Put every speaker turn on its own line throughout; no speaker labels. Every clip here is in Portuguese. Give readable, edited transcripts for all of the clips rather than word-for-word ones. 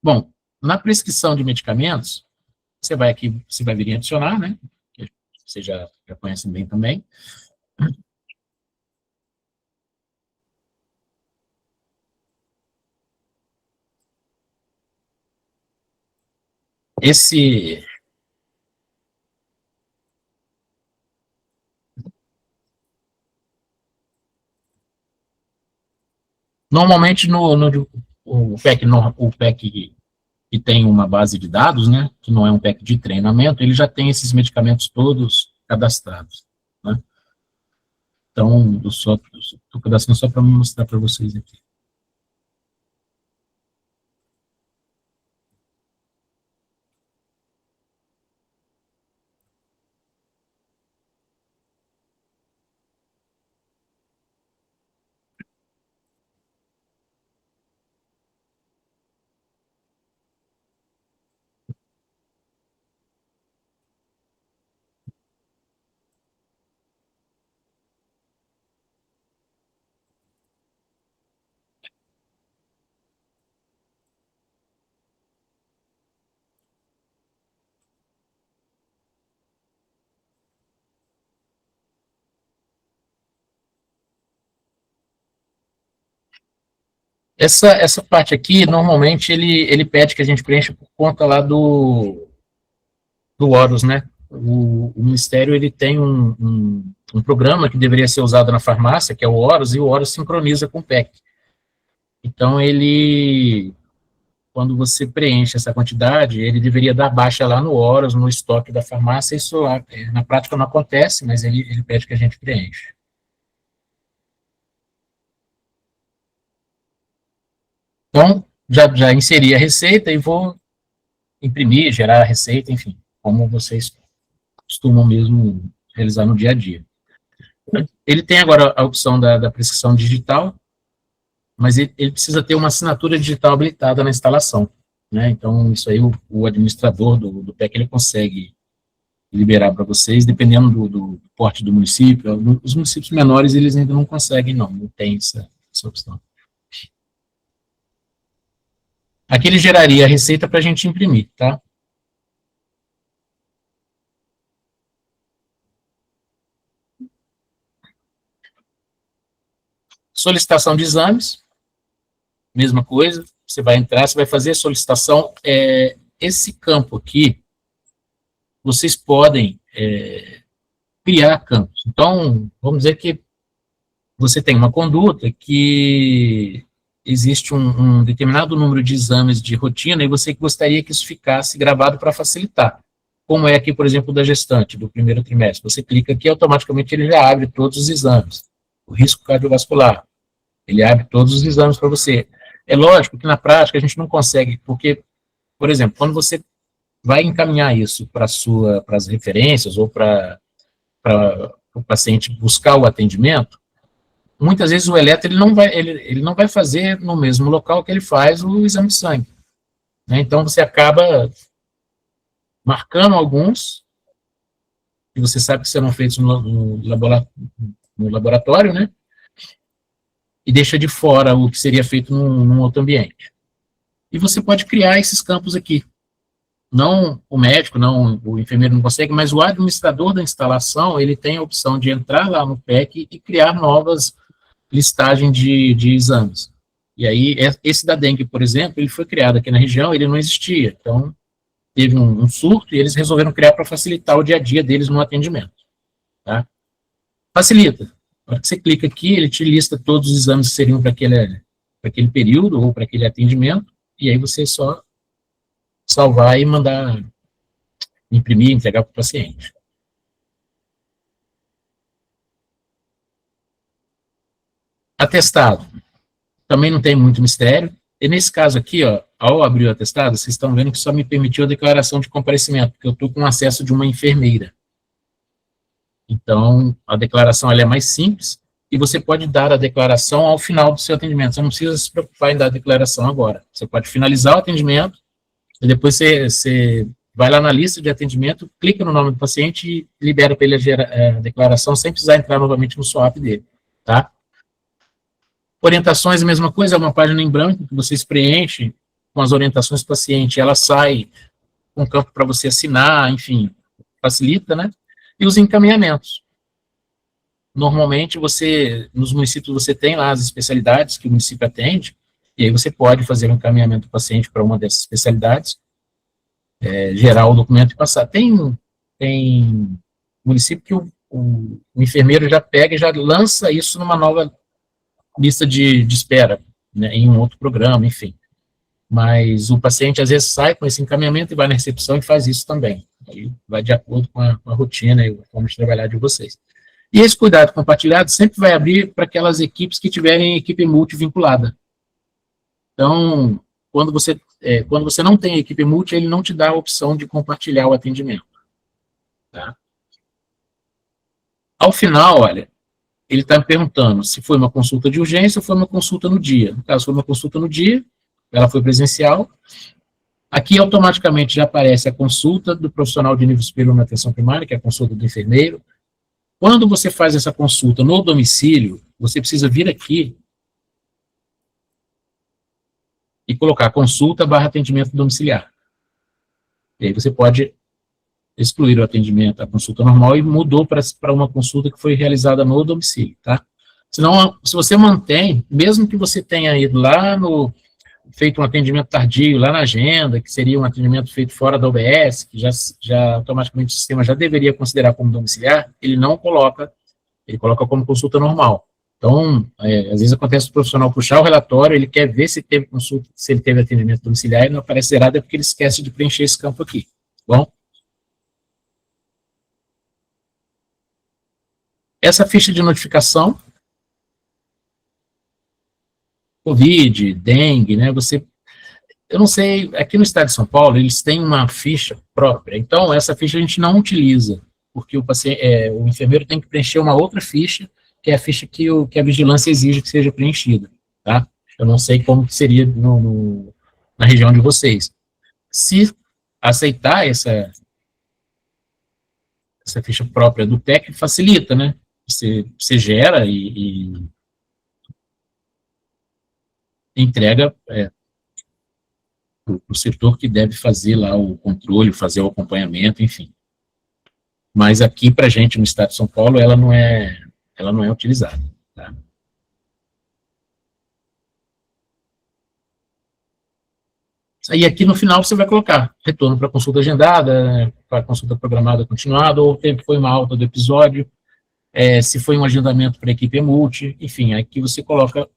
Bom, na prescrição de medicamentos, você vai aqui, você vai vir em adicionar, né? Que vocês já conhecem bem também. Normalmente, o PEC que tem uma base de dados, né, que não é um PEC de treinamento, ele já tem esses medicamentos todos cadastrados, né? Então, estou cadastrando só para mostrar para vocês aqui. Essa parte aqui, normalmente, ele pede que a gente preencha por conta lá do Horus, né? O Ministério, ele tem um programa que deveria ser usado na farmácia, que é o Horus, e o Horus sincroniza com o PEC. Então, quando você preenche essa quantidade, ele deveria dar baixa lá no Horus, no estoque da farmácia. Isso na prática não acontece, mas ele pede que a gente preencha. Então, já inseri a receita e vou imprimir, gerar a receita, enfim, como vocês costumam mesmo realizar no dia a dia. Ele tem agora a opção da prescrição digital, mas ele precisa ter uma assinatura digital habilitada na instalação, né? Então, isso aí o administrador do PEC, ele consegue liberar para vocês, dependendo do porte do município. Os municípios menores, eles ainda não conseguem, não tem essa opção. Aqui ele geraria a receita para a gente imprimir, tá? Solicitação de exames, mesma coisa, você vai entrar, você vai fazer a solicitação. Esse campo aqui, vocês podem criar campos. Então, vamos dizer que você tem uma conduta que existe um determinado número de exames de rotina e você gostaria que isso ficasse gravado para facilitar. Como é aqui, por exemplo, da gestante, do primeiro trimestre. Você clica aqui, automaticamente ele já abre todos os exames. O risco cardiovascular, ele abre todos os exames para você. É lógico que na prática a gente não consegue, porque, por exemplo, quando você vai encaminhar isso para as referências ou para o paciente buscar o atendimento, muitas vezes o eletro ele não vai fazer no mesmo local que ele faz o exame de sangue, né? Então você acaba marcando alguns que você sabe que serão feitos no laboratório, né? E deixa de fora o que seria feito num outro ambiente. E você pode criar esses campos aqui. Não o médico, não o enfermeiro não consegue, mas o administrador da instalação, ele tem a opção de entrar lá no PEC e criar novas listagens de exames. E aí, esse da dengue, por exemplo, ele foi criado aqui na região, ele não existia. Então, teve um surto e eles resolveram criar para facilitar o dia a dia deles no atendimento. Tá? Facilita. Na hora que você clica aqui, ele te lista todos os exames que seriam para aquele período ou para aquele atendimento, e aí você só salvar e mandar imprimir, entregar para o paciente. Atestado. Também não tem muito mistério. E nesse caso aqui, ó, ao abrir o atestado, vocês estão vendo que só me permitiu a declaração de comparecimento, porque eu estou com acesso de uma enfermeira. Então, a declaração ela é mais simples, e você pode dar a declaração ao final do seu atendimento. Você não precisa se preocupar em dar a declaração agora. Você pode finalizar o atendimento, e depois você vai lá na lista de atendimento, clica no nome do paciente e libera para ele a declaração, sem precisar entrar novamente no swap dele, tá? Orientações, a mesma coisa, é uma página em branco que vocês preenchem com as orientações do paciente, ela sai com um campo para você assinar, enfim, facilita, né? E os encaminhamentos. Normalmente, nos municípios, você tem lá as especialidades que o município atende, e aí você pode fazer um encaminhamento do paciente para uma dessas especialidades, gerar o documento e passar. Tem município que o enfermeiro já pega e já lança isso numa nova lista de espera, né, em um outro programa, enfim. Mas o paciente, às vezes, sai com esse encaminhamento e vai na recepção e faz isso também. Aí vai de acordo com a rotina e a forma de trabalhar de vocês. E esse cuidado compartilhado sempre vai abrir para aquelas equipes que tiverem equipe multivinculada. Então, quando você não tem equipe multi, ele não te dá a opção de compartilhar o atendimento. Tá? Ao final, olha, ele está me perguntando se foi uma consulta de urgência ou foi uma consulta no dia. No caso, foi uma consulta no dia, ela foi presencial. Aqui, automaticamente, já aparece a consulta do profissional de nível superior na atenção primária, que é a consulta do enfermeiro. Quando você faz essa consulta no domicílio, você precisa vir aqui e colocar consulta / atendimento domiciliar. E aí você pode excluir o atendimento, a consulta normal, e mudou para uma consulta que foi realizada no domicílio, tá? Senão, se você mantém, mesmo que você tenha ido lá feito um atendimento tardio lá na agenda, que seria um atendimento feito fora da OBS, que já automaticamente o sistema já deveria considerar como domiciliar, ele não coloca, ele coloca como consulta normal. Então, às vezes acontece o profissional puxar o relatório, ele quer ver se teve consulta, se ele teve atendimento domiciliar, e não aparece zerado, é porque ele esquece de preencher esse campo aqui, tá bom? Essa ficha de notificação, Covid, dengue, né, eu não sei, aqui no estado de São Paulo, eles têm uma ficha própria, então essa ficha a gente não utiliza, porque o enfermeiro tem que preencher uma outra ficha, que é a ficha que a vigilância exige que seja preenchida, tá? Eu não sei como que seria na região de vocês. Se aceitar essa ficha própria do TEC, facilita, né? Você gera e entrega para o setor que deve fazer lá o controle, fazer o acompanhamento, enfim. Mas aqui, para a gente, no estado de São Paulo, ela não é utilizada. Tá? Aí aqui no final você vai colocar retorno para consulta agendada, para consulta programada continuada, ou o tempo que foi uma alta do episódio, se foi um agendamento para a equipe multi, enfim, aqui você coloca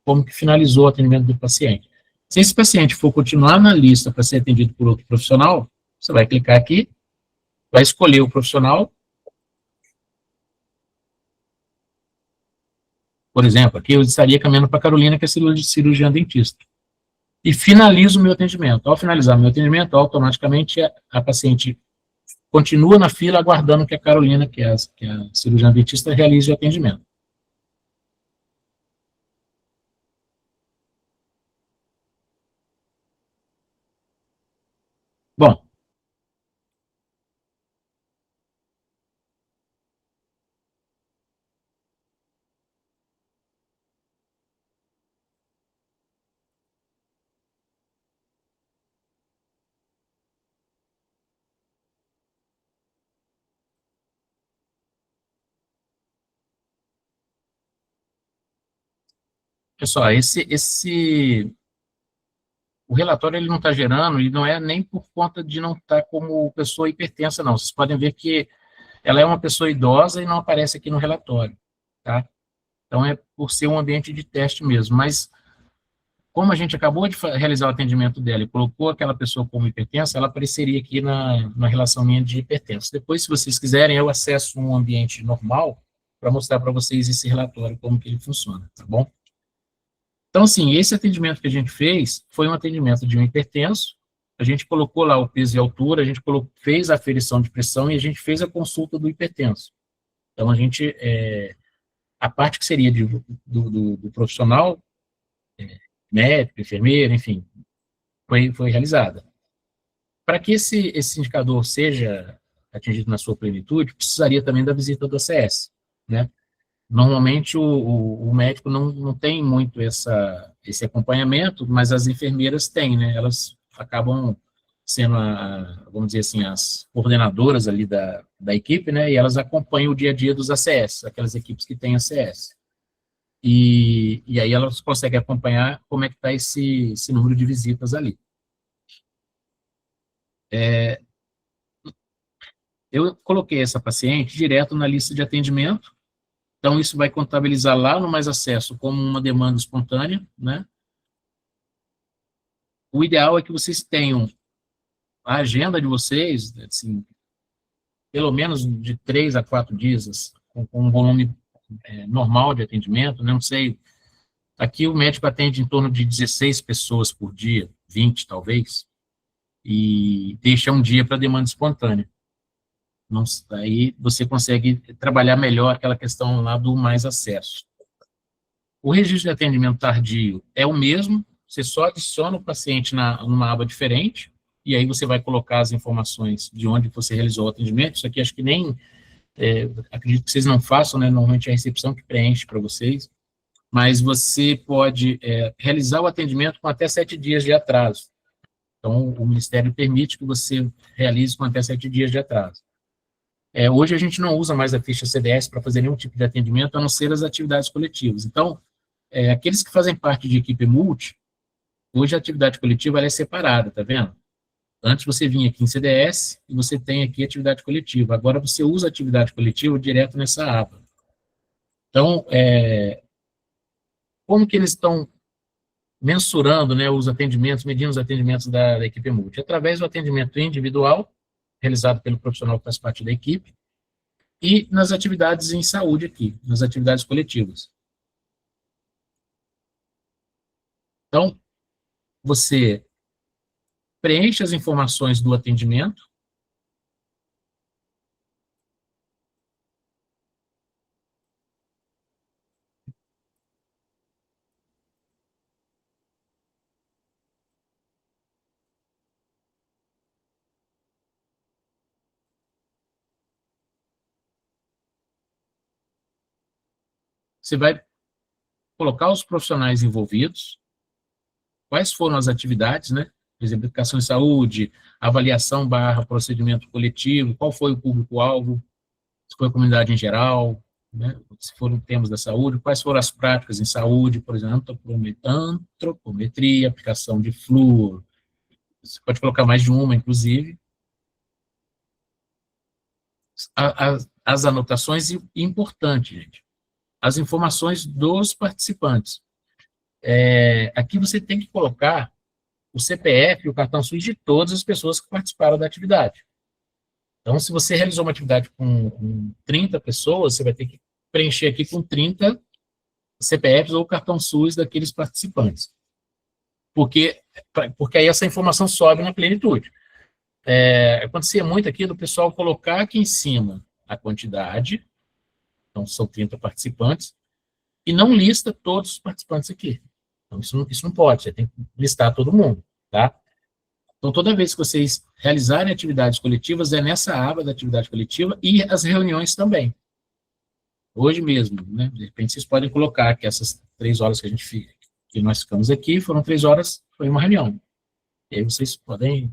como que finalizou o atendimento do paciente. Se esse paciente for continuar na lista para ser atendido por outro profissional, você vai clicar aqui, vai escolher o profissional. Por exemplo, aqui eu estaria caminhando para a Carolina, que é cirurgiã dentista. E finalizo o meu atendimento. Ao finalizar o meu atendimento, automaticamente a paciente continua na fila aguardando que a Carolina, que é a cirurgiã dentista, realize o atendimento. Bom, pessoal, o relatório ele não está gerando, e não é nem por conta de não estar como pessoa hipertensa, não. Vocês podem ver que ela é uma pessoa idosa e não aparece aqui no relatório, tá? Então, é por ser um ambiente de teste mesmo. Mas, como a gente acabou de realizar o atendimento dela e colocou aquela pessoa como hipertensa, ela apareceria aqui na relação minha de hipertensa. Depois, se vocês quiserem, eu acesso um ambiente normal para mostrar para vocês esse relatório, como que ele funciona, tá bom? Então, assim, esse atendimento que a gente fez foi um atendimento de um hipertenso, a gente colocou lá o peso e altura, a gente fez a aferição de pressão e a gente fez a consulta do hipertenso. Então, a parte que seria do profissional, médico, enfermeiro, enfim, foi realizada. Para que esse indicador seja atingido na sua plenitude, precisaria também da visita do ACS, né? Normalmente o médico não tem muito esse acompanhamento, mas as enfermeiras têm, né? Elas acabam sendo, vamos dizer assim, as coordenadoras ali da equipe, né? E elas acompanham o dia a dia dos ACS, aquelas equipes que têm ACS. E aí elas conseguem acompanhar como é que está esse número de visitas ali. Eu coloquei essa paciente direto na lista de atendimento, então isso vai contabilizar lá no Mais Acesso como uma demanda espontânea, né? O ideal é que vocês tenham a agenda de vocês, assim, pelo menos de 3 a 4 dias, assim, com um volume normal de atendimento, né? Não sei, aqui o médico atende em torno de 16 pessoas por dia, 20 talvez, e deixa um dia para demanda espontânea. Não, aí você consegue trabalhar melhor aquela questão lá do mais acesso. O registro de atendimento tardio é o mesmo, você só adiciona o paciente numa aba diferente, e aí você vai colocar as informações de onde você realizou o atendimento. Isso aqui acho que nem, acredito que vocês não façam, né? Normalmente é a recepção que preenche para vocês, mas você pode realizar o atendimento com até 7 dias de atraso. Então, o Ministério permite que você realize com até 7 dias de atraso. Hoje a gente não usa mais a ficha CDS para fazer nenhum tipo de atendimento, a não ser as atividades coletivas. Então, aqueles que fazem parte de equipe multi, hoje a atividade coletiva ela é separada, tá vendo? Antes você vinha aqui em CDS e você tem aqui atividade coletiva. Agora você usa a atividade coletiva direto nessa aba. Então, como que eles estão mensurando, né, os atendimentos, medindo os atendimentos da equipe multi? Através do atendimento individual, realizado pelo profissional que faz parte da equipe, e nas atividades em saúde aqui, nas atividades coletivas. Então, você preenche as informações do atendimento, você vai colocar os profissionais envolvidos, quais foram as atividades, né? Por exemplo, educação em saúde, avaliação barra procedimento coletivo, qual foi o público-alvo, se foi a comunidade em geral, né? Se foram temas da saúde, quais foram as práticas em saúde, por exemplo, antropometria, aplicação de flúor, você pode colocar mais de uma, inclusive, as anotações, e importante, gente, as informações dos participantes. Aqui você tem que colocar o CPF e o cartão SUS de todas as pessoas que participaram da atividade. Então, se você realizou uma atividade com 30 pessoas, você vai ter que preencher aqui com 30 CPFs ou cartão SUS daqueles participantes. Porque aí essa informação sobe na plenitude. Acontecia muito aqui do pessoal colocar aqui em cima a quantidade, então são 30 participantes, e não lista todos os participantes aqui. Então, isso não pode, você tem que listar todo mundo, tá? Então, toda vez que vocês realizarem atividades coletivas, é nessa aba da atividade coletiva e as reuniões também. Hoje mesmo, né? De repente, vocês podem colocar que essas 3 horas que nós ficamos aqui, foram 3 horas, foi uma reunião. E aí vocês podem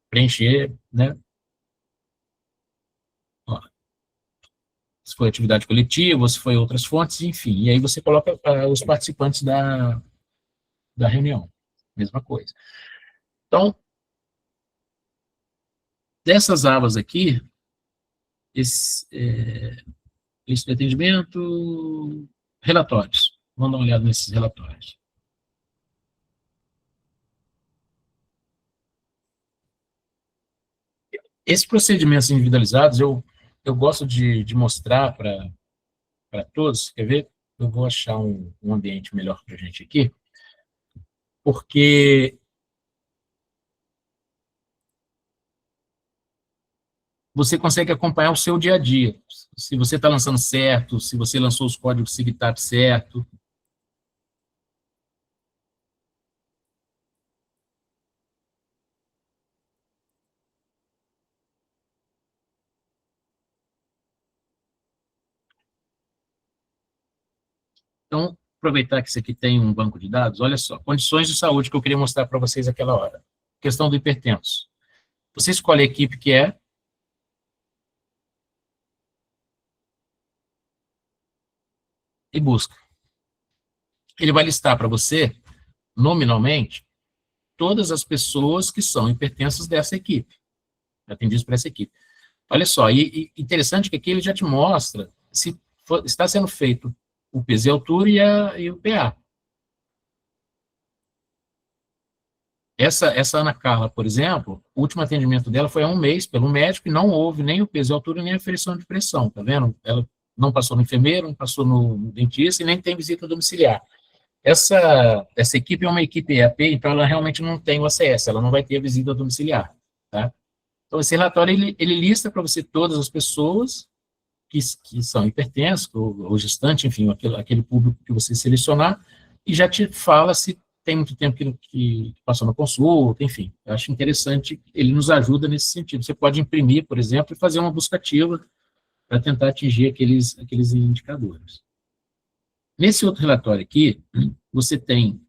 preencher, né? Ó, se foi atividade coletiva, se foi outras fontes, enfim. E aí você coloca os participantes da reunião. Mesma coisa. Então, dessas abas aqui, esse, lista de atendimento, relatórios. Vamos dar uma olhada nesses relatórios. Esses procedimentos individualizados, eu gosto de mostrar para todos, quer ver? Eu vou achar um ambiente melhor para a gente aqui, porque você consegue acompanhar o seu dia a dia. Se você está lançando certo, se você lançou os códigos SIGTAP certo. Então, aproveitar que isso aqui tem um banco de dados, olha só, condições de saúde que eu queria mostrar para vocês naquela hora. Questão do hipertenso. Você escolhe a equipe que é, e busca. Ele vai listar para você, nominalmente, todas as pessoas que são hipertensas dessa equipe, atendidos por essa equipe. Olha só, e interessante que aqui ele já te mostra se está sendo feito o peso e altura e o PA. Essa Ana Carla, por exemplo, o último atendimento dela foi há um mês pelo médico e não houve nem o peso e altura nem a aferição de pressão, tá vendo? Ela não passou no enfermeiro, não passou no dentista e nem tem visita domiciliar. Essa equipe é uma equipe EAP, então ela realmente não tem o ACS, ela não vai ter a visita domiciliar, tá? Então, esse relatório, ele lista para você todas as pessoas que são hipertensas, ou gestantes, enfim, aquele público que você selecionar, e já te fala se tem muito tempo que passou na consulta, enfim. Eu acho interessante, ele nos ajuda nesse sentido. Você pode imprimir, por exemplo, e fazer uma busca ativa para tentar atingir aqueles indicadores. Nesse outro relatório aqui, você tem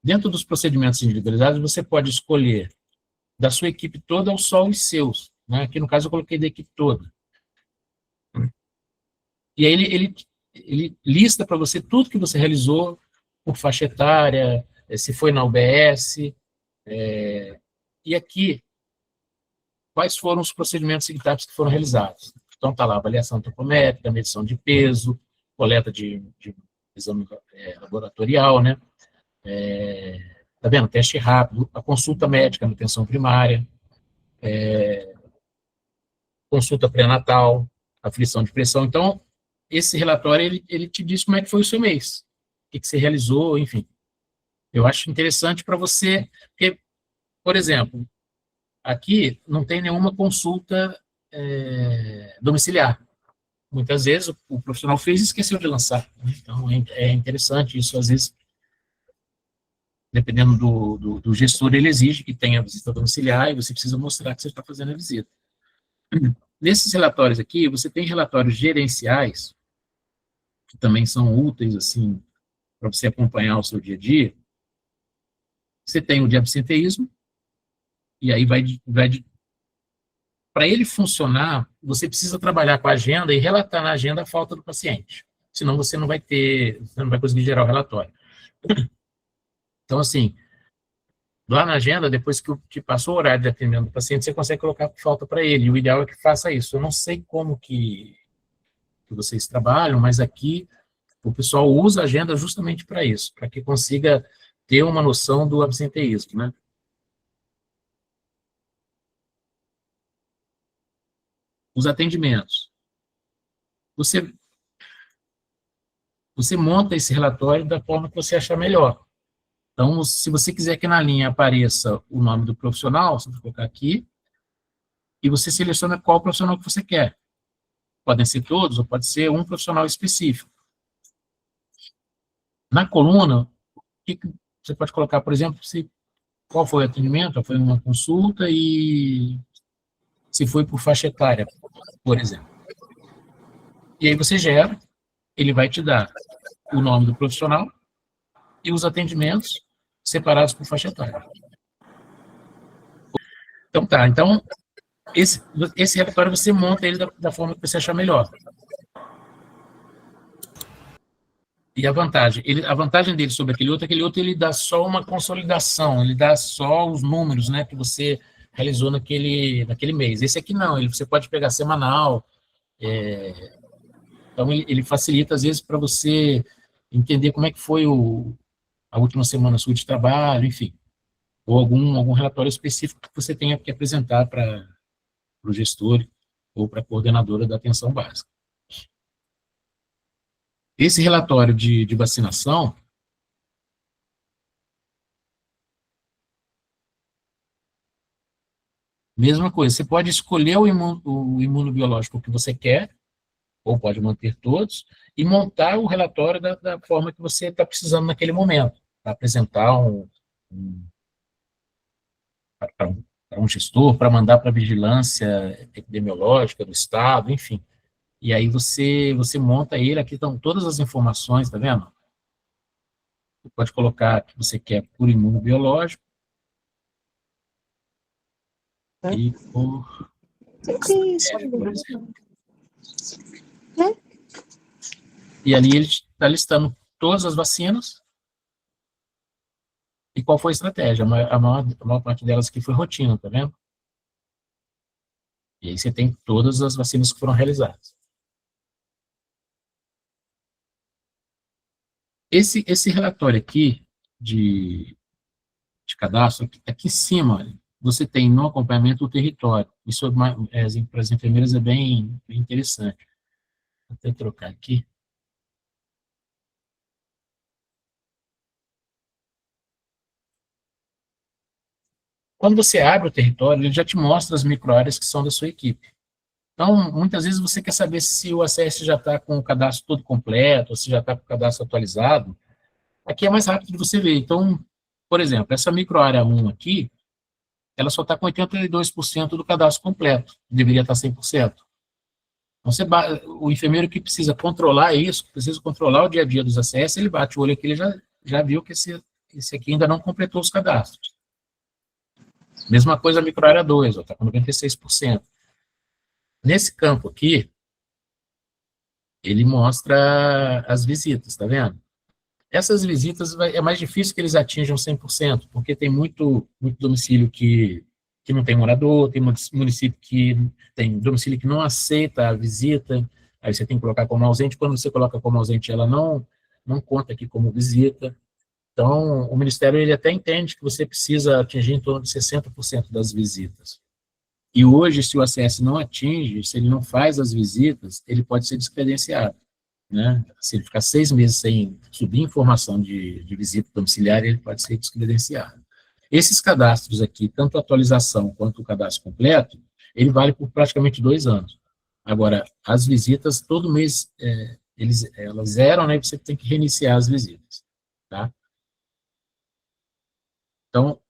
dentro dos procedimentos individualizados, você pode escolher da sua equipe toda ou só os seus. Né? Aqui, no caso, eu coloquei da equipe toda. E aí ele lista para você tudo que você realizou por faixa etária, se foi na UBS, e aqui, quais foram os procedimentos significativos que foram realizados. Então, está lá, avaliação antropométrica, medição de peso, coleta de exame laboratorial, né? Tá vendo? Teste rápido, a consulta médica na atenção primária, consulta pré-natal, aflição de pressão. Então, esse relatório, ele te diz como é que foi o seu mês, o que você realizou, enfim. Eu acho interessante para você, porque, por exemplo, aqui não tem nenhuma consulta domiciliar. Muitas vezes o profissional fez e esqueceu de lançar. Né? Então, é interessante isso, às vezes, dependendo do gestor, ele exige que tenha visita domiciliar e você precisa mostrar que você está fazendo a visita. Nesses relatórios aqui, você tem relatórios gerenciais, que também são úteis, assim, para você acompanhar o seu dia a dia. Você tem o de absenteísmo, e aí para ele funcionar, você precisa trabalhar com a agenda e relatar na agenda a falta do paciente. Senão você não vai conseguir gerar o relatório. Então, assim, lá na agenda, depois que passou o horário de atendimento do paciente, você consegue colocar falta para ele. E o ideal é que faça isso. Eu não sei como que vocês trabalham, mas aqui o pessoal usa a agenda justamente para isso, para que consiga ter uma noção do absenteísmo, né? Os atendimentos. Você monta esse relatório da forma que você achar melhor. Então, se você quiser que na linha apareça o nome do profissional, você vai colocar aqui, e você seleciona qual profissional que você quer. Podem ser todos, ou pode ser um profissional específico. Na coluna, você pode colocar, por exemplo, qual foi o atendimento, foi uma consulta e se foi por faixa etária, por exemplo. E aí você gera, ele vai te dar o nome do profissional e os atendimentos separados por faixa etária. Então tá, então esse relatório você monta ele da forma que você achar melhor. E a vantagem dele sobre aquele outro ele dá só uma consolidação, ele dá só os números, né, que você realizou naquele mês. Esse aqui não, você pode pegar semanal, então ele facilita às vezes para você entender como é que foi a última semana sua de trabalho, enfim, ou algum relatório específico que você tenha que apresentar para o gestor ou para a coordenadora da atenção básica. Esse relatório de vacinação, mesma coisa, você pode escolher o imunobiológico que você quer, ou pode manter todos, e montar o relatório da forma que você está precisando naquele momento, para apresentar um gestor, para mandar para a vigilância epidemiológica do estado, enfim. E aí você monta ele, aqui estão todas as informações, tá vendo? Você pode colocar que você quer por imunobiológico e por estratégia, por exemplo. E ali ele está listando todas as vacinas e qual foi a estratégia. A maior parte delas aqui foi rotina, tá vendo? E aí você tem todas as vacinas que foram realizadas. Esse relatório aqui de cadastro, aqui em cima, olha, você tem no acompanhamento o território. Isso para as enfermeiras é bem interessante. Vou até trocar aqui. Quando você abre o território, ele já te mostra as microáreas que são da sua equipe. Então, muitas vezes você quer saber se o ACS já está com o cadastro todo completo, ou se já está com o cadastro atualizado. Aqui é mais rápido de você ver. Então, por exemplo, essa microárea 1 aqui, ela só está com 82% do cadastro completo, deveria estar 100%. Então, o enfermeiro que precisa controlar isso, precisa controlar o dia a dia dos ACS, ele bate o olho aqui, ele já viu que esse aqui ainda não completou os cadastros. Mesma coisa a microárea 2, está com 96%. Nesse campo aqui, ele mostra as visitas, tá vendo? Essas visitas é mais difícil que eles atinjam 100%, porque tem muito domicílio que não tem morador, tem município que tem domicílio que não aceita a visita, aí você tem que colocar como ausente, quando você coloca como ausente, ela não conta aqui como visita. Então, o Ministério ele até entende que você precisa atingir em torno de 60% das visitas. E hoje, se o ACS não atinge, se ele não faz as visitas, ele pode ser descredenciado, né? Se ele ficar 6 meses sem subir informação de visita domiciliar, ele pode ser descredenciado. Esses cadastros aqui, tanto a atualização quanto o cadastro completo, ele vale por praticamente 2 anos. Agora, as visitas, todo mês, elas zeram, né? Você tem que reiniciar as visitas, tá? Então,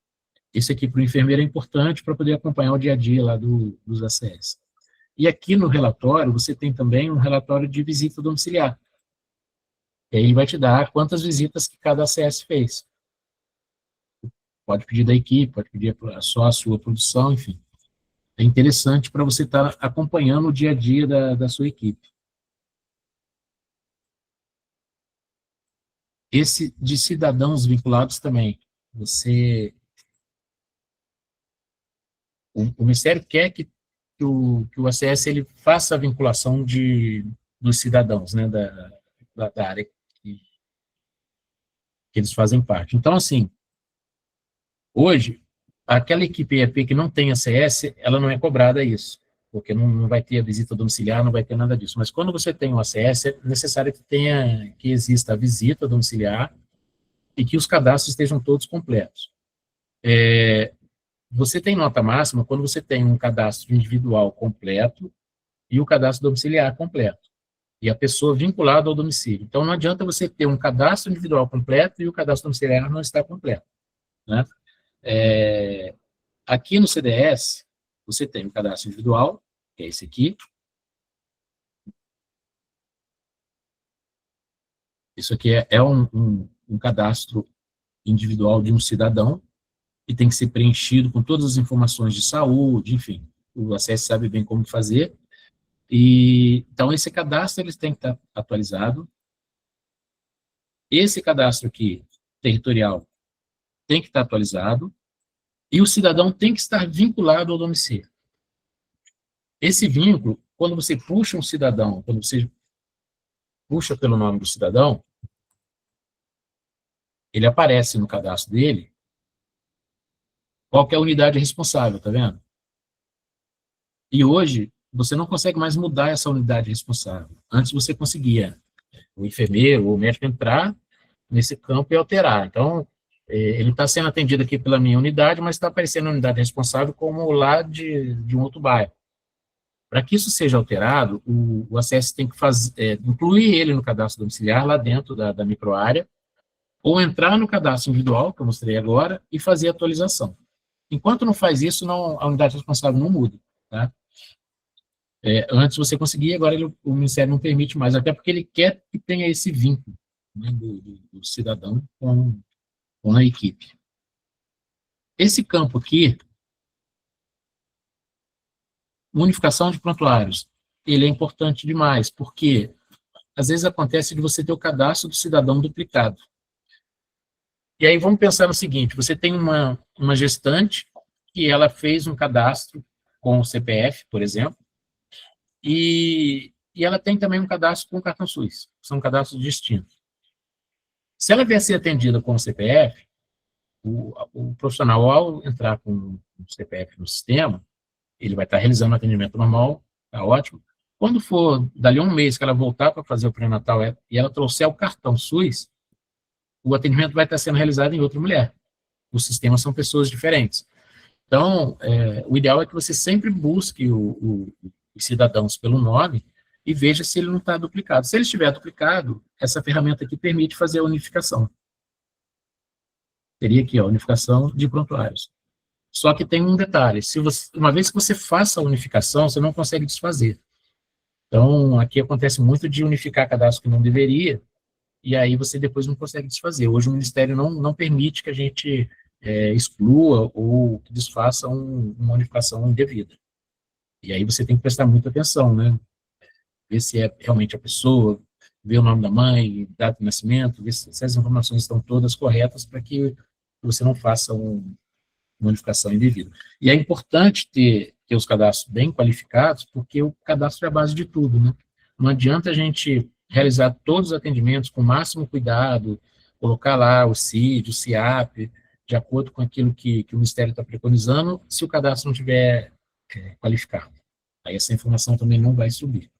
esse aqui para o enfermeiro é importante para poder acompanhar o dia a dia lá dos ACS. E aqui no relatório, você tem também um relatório de visita domiciliar. E aí ele vai te dar quantas visitas que cada ACS fez. Pode pedir da equipe, pode pedir só a sua produção, enfim. É interessante para você estar acompanhando o dia a dia da sua equipe. Esse de cidadãos vinculados também. O Ministério quer que o ACS ele faça a vinculação dos cidadãos, né, da área que eles fazem parte. Então, assim, hoje, aquela equipe EAP que não tem ACS, ela não é cobrada isso, porque não vai ter a visita domiciliar, não vai ter nada disso. Mas quando você tem um ACS, é necessário que exista a visita domiciliar e que os cadastros estejam todos completos. Você tem nota máxima quando você tem um cadastro individual completo e o cadastro domiciliar completo, e a pessoa vinculada ao domicílio. Então, não adianta você ter um cadastro individual completo e o cadastro domiciliar não está completo, né? Aqui no CDS, você tem o cadastro individual, que é esse aqui. Isso aqui é um cadastro individual de um cidadão, que tem que ser preenchido com todas as informações de saúde, enfim. O ACS sabe bem como fazer. Então, esse cadastro ele tem que estar atualizado. Esse cadastro aqui, territorial, tem que estar atualizado. E o cidadão tem que estar vinculado ao domicílio. Esse vínculo, quando você puxa um cidadão, quando você puxa pelo nome do cidadão, ele aparece no cadastro dele, qual que é a unidade responsável, tá vendo? E hoje, você não consegue mais mudar essa unidade responsável. Antes você conseguia, o enfermeiro ou o médico entrar nesse campo e alterar. Então, ele está sendo atendido aqui pela minha unidade, mas está aparecendo a unidade responsável como lá de um outro bairro. Para que isso seja alterado, o ACS tem que incluir ele no cadastro domiciliar, lá dentro da microárea, ou entrar no cadastro individual, que eu mostrei agora, e fazer a atualização. Enquanto não faz isso, a unidade responsável não muda, tá? Antes você conseguia, agora o Ministério não permite mais, até porque ele quer que tenha esse vínculo, né, do cidadão com a equipe. Esse campo aqui, unificação de prontuários, ele é importante demais, porque às vezes acontece de você ter o cadastro do cidadão duplicado. E aí vamos pensar no seguinte, você tem uma gestante que ela fez um cadastro com o CPF, por exemplo, e ela tem também um cadastro com o cartão SUS, são cadastros distintos. Se ela vier ser atendida com o CPF, o profissional, ao entrar com o CPF no sistema, ele vai estar realizando o atendimento normal, tá ótimo. Quando for, dali a um mês, que ela voltar para fazer o pré-natal e ela trouxer o cartão SUS, o atendimento vai estar sendo realizado em outra mulher. Os sistemas são pessoas diferentes. Então, o ideal é que você sempre busque os cidadãos pelo nome e veja se ele não está duplicado. Se ele estiver duplicado, essa ferramenta aqui permite fazer a unificação. Teria aqui, ó, unificação de prontuários. Só que tem um detalhe, uma vez que você faça a unificação, você não consegue desfazer. Então, aqui acontece muito de unificar cadastro que não deveria, e aí você depois não consegue desfazer. Hoje o Ministério não permite que a gente exclua ou que desfaça uma unificação indevida. E aí você tem que prestar muita atenção, né? Ver se é realmente a pessoa, ver o nome da mãe, data de nascimento, ver se as informações estão todas corretas para que você não faça uma unificação indevida. E é importante ter os cadastros bem qualificados, porque o cadastro é a base de tudo, né? Não adianta a gente realizar todos os atendimentos com o máximo cuidado, colocar lá o CID, o CIAP, de acordo com aquilo que o Ministério está preconizando, se o cadastro não estiver qualificado. Aí essa informação também não vai subir.